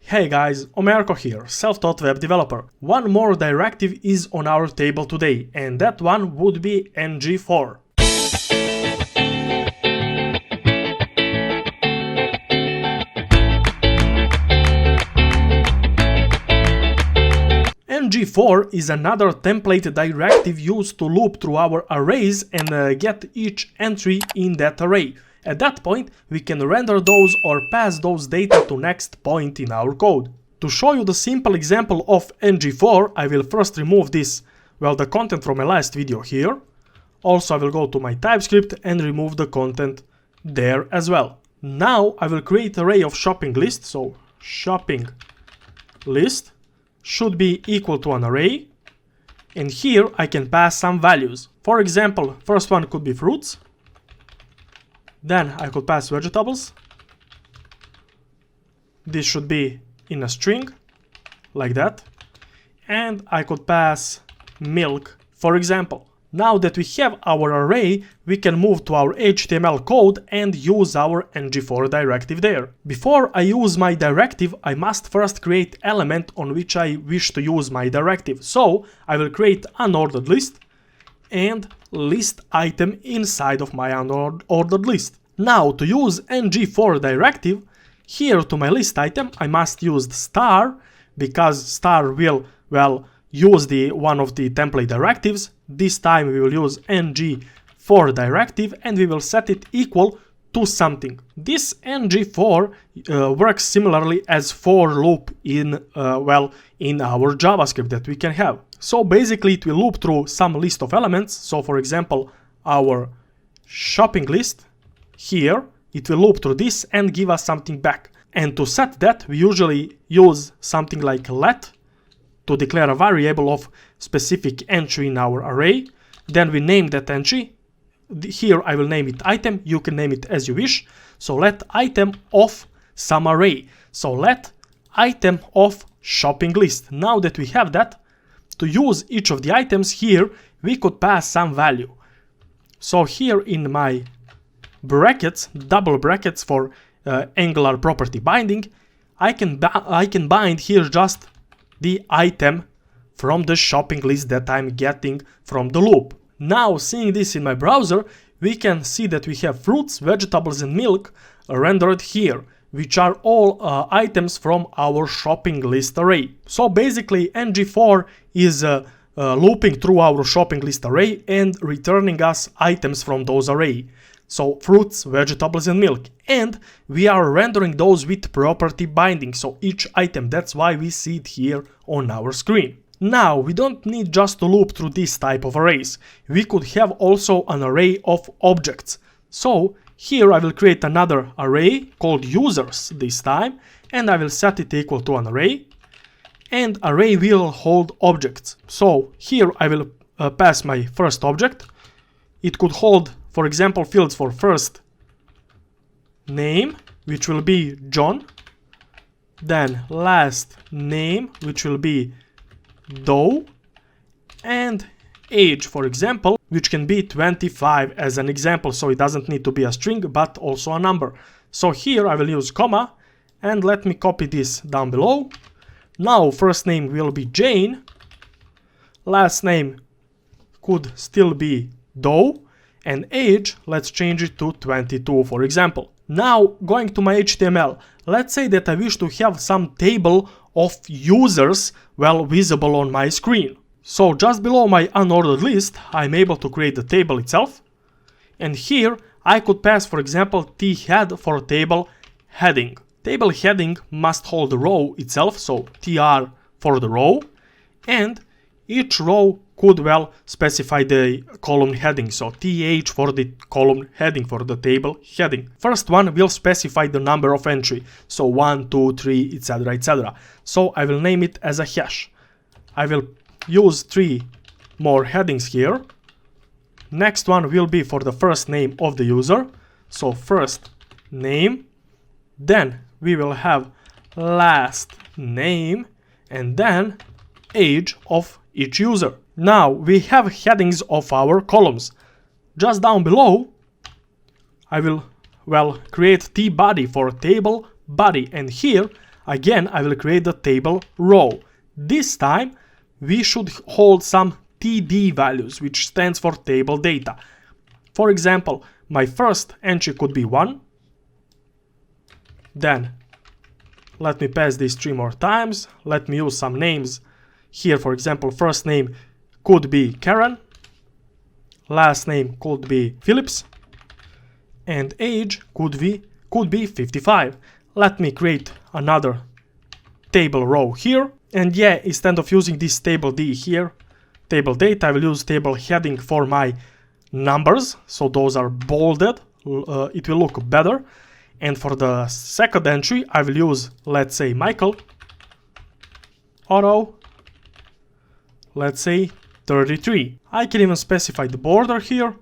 Hey guys, Omerko here, self-taught web developer. One more directive is on our table today, and that one would be NgFor. NgFor is another template directive used to loop through our arrays and get each entry in that array. At that point, we can render those or pass those data to next point in our code. To show you the simple example of NgFor, I will first remove the content from my last video here. Also, I will go to my TypeScript and remove the content there as well. Now, I will create an array of shopping list, so shopping list should be equal to an array, and here I can pass some values. For example, first one could be fruits, then I could pass vegetables. This should be in a string, like that, and I could pass milk, for example. Now that we have our array, we can move to our HTML code and use our NgFor directive there. Before I use my directive, I must first create element on which I wish to use my directive. So I will create unordered list and list item inside of my unordered list. Now to use NgFor directive, here to my list item I must use star, because star will, use one of the template directives. This time we will use NgFor directive and we will set it equal to something. This NgFor works similarly as for loop in our JavaScript that we can have. So basically it will loop through some list of elements. So for example, our shopping list, here it will loop through this and give us something back. And to set that, we usually use something like let to declare a variable of specific entry in our array. Then we name that entry. Here I will name it item, you can name it as you wish. So let item of some array. So let item of shopping list. Now that we have that, to use each of the items here, we could pass some value. So here in my brackets, double brackets for Angular property binding, I can bind here just the item from the shopping list that I'm getting from the loop. Now, seeing this in my browser, we can see that we have fruits, vegetables and milk rendered here, which are all items from our shopping list array. So basically NgFor is looping through our shopping list array and returning us items from those array. So fruits, vegetables and milk, and we are rendering those with property binding, so each item, that's why we see it here on our screen. Now we don't need just to loop through this type of arrays, we could have also an array of objects. So here I will create another array called users this time, and I will set it equal to an array, and array will hold objects. So here I will pass my first object. It could hold, for example, fields for first name, which will be John, then last name, which will be Doe, and age, for example, which can be 25 as an example, so it doesn't need to be a string but also a number. So here I will use comma, and let me copy this down below. Now first name will be Jane, last name could still be Doe, and age, let's change it to 22, for example. Now, going to my HTML, let's say that I wish to have some table of users, visible on my screen. So just below my unordered list, I'm able to create the table itself. And here, I could pass, for example, t-head for table heading. Table heading must hold the row itself, so tr for the row, and each row could specify the column heading, so th for the column heading, for the table heading. First one will specify the number of entry, so 1, 2, 3, etc, etc. So I will name it as a hash. I will use 3 more headings here. Next one will be for the first name of the user, so first name, then we will have last name, and then age of each user. Now we have headings of our columns. Just down below I will create t-body for table body, and here again I will create the table row. This time we should hold some TD values, which stands for table data. For example, my first entry could be 1. Then let me pass this 3 more times. Let me use some names. Here, for example, first name could be Karen. Last name could be Phillips. And age could be 55. Let me create another table row here. And yeah, instead of using this table D here, table data, I will use table heading for my numbers. So those are bolded. It will look better. And for the second entry, I will use, let's say, Michael. Auto. Let's say 33. I can even specify the border here.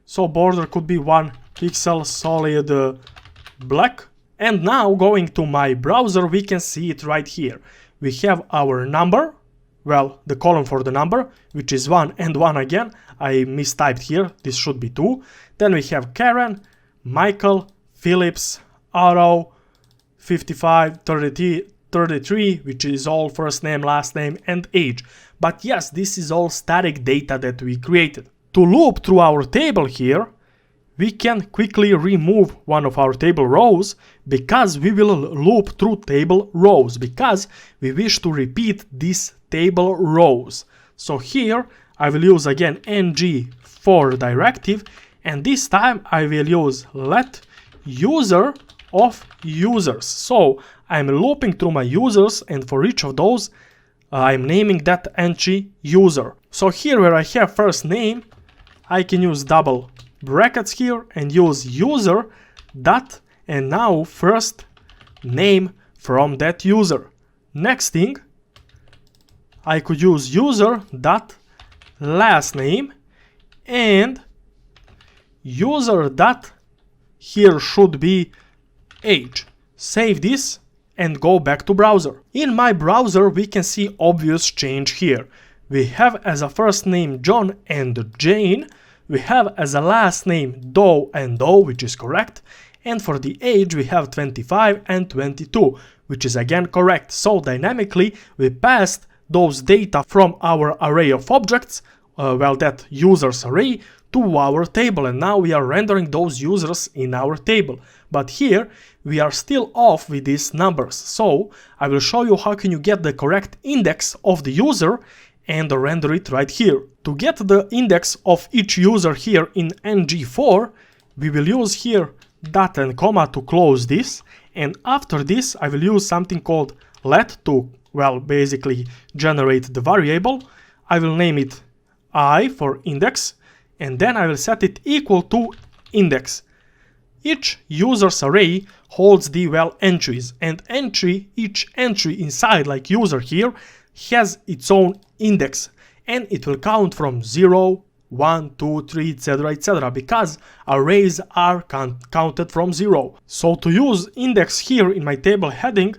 So border could be 1 pixel solid black. And now going to my browser, we can see it right here. We have our number, well, the column for the number, which is 1 and 1 again. I mistyped here, this should be 2. Then we have Karen, Michael, Phillips, Auto, 55, 33, which is all first name, last name, and age. But yes, this is all static data that we created. To loop through our table here, we can quickly remove one of our table rows because we will loop through table rows because we wish to repeat these table rows. So here I will use again NgFor directive, and this time I will use let user of users. So I'm looping through my users, and for each of those I'm naming that entry user. So here where I have first name, I can use double brackets here and use user dot and now first name from that user. Next thing, I could use user dot last name and user dot here should be age. Save this and go back to browser. In my browser we can see obvious change here. We have as a first name John and Jane. We have as a last name Doe and Doe, which is correct. And for the age we have 25 and 22, which is again correct. So dynamically we passed those data from our array of objects, that users array, to our table, and now we are rendering those users in our table. But here we are still off with these numbers. So I will show you how can you get the correct index of the user and render it right here. To get the index of each user here in NgFor, we will use here dot and comma to close this, and after this I will use something called let to, well, basically generate the variable. I will name it I for index, and then I will set it equal to index. Each user's array holds the, well, entries, and each entry inside, like user here, has its own index, and it will count from 0, 1, 2, 3, etc, because arrays are counted from 0. So to use index here in my table heading,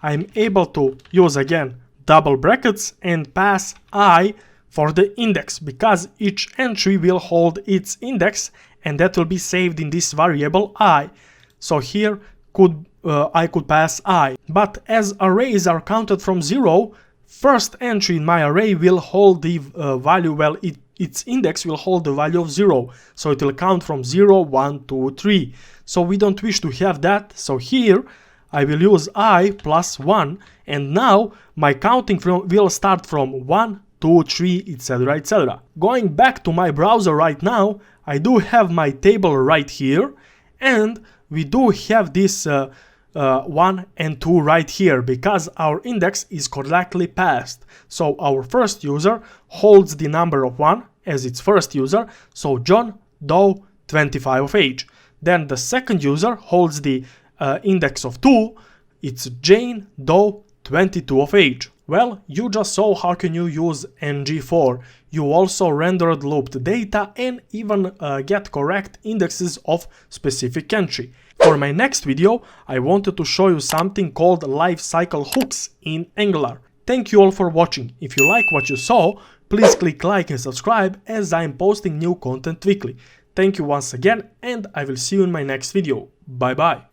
I'm able to use again double brackets and pass I for the index, because each entry will hold its index and that will be saved in this variable I. So here I could pass I. But as arrays are counted from 0, first entry in my array will hold the value, well, its index will hold the value of 0. So it will count from 0, 1, 2, 3. So we don't wish to have that. So here I will use I plus 1, and now my counting will start from 1, 2, 3, etc, etc. Going back to my browser right now, I do have my table right here, and we do have this 1 and 2 right here, because our index is correctly passed. So our first user holds the number of 1 as its first user, so John Doe 25 of age. Then the second user holds the index of 2, it's Jane Doe 22 of age. Well, you just saw how can you use NgFor. You also rendered looped data and even get correct indexes of specific entry. For my next video, I wanted to show you something called lifecycle hooks in Angular. Thank you all for watching. If you like what you saw, please click like and subscribe, as I am posting new content weekly. Thank you once again, and I will see you in my next video. Bye bye.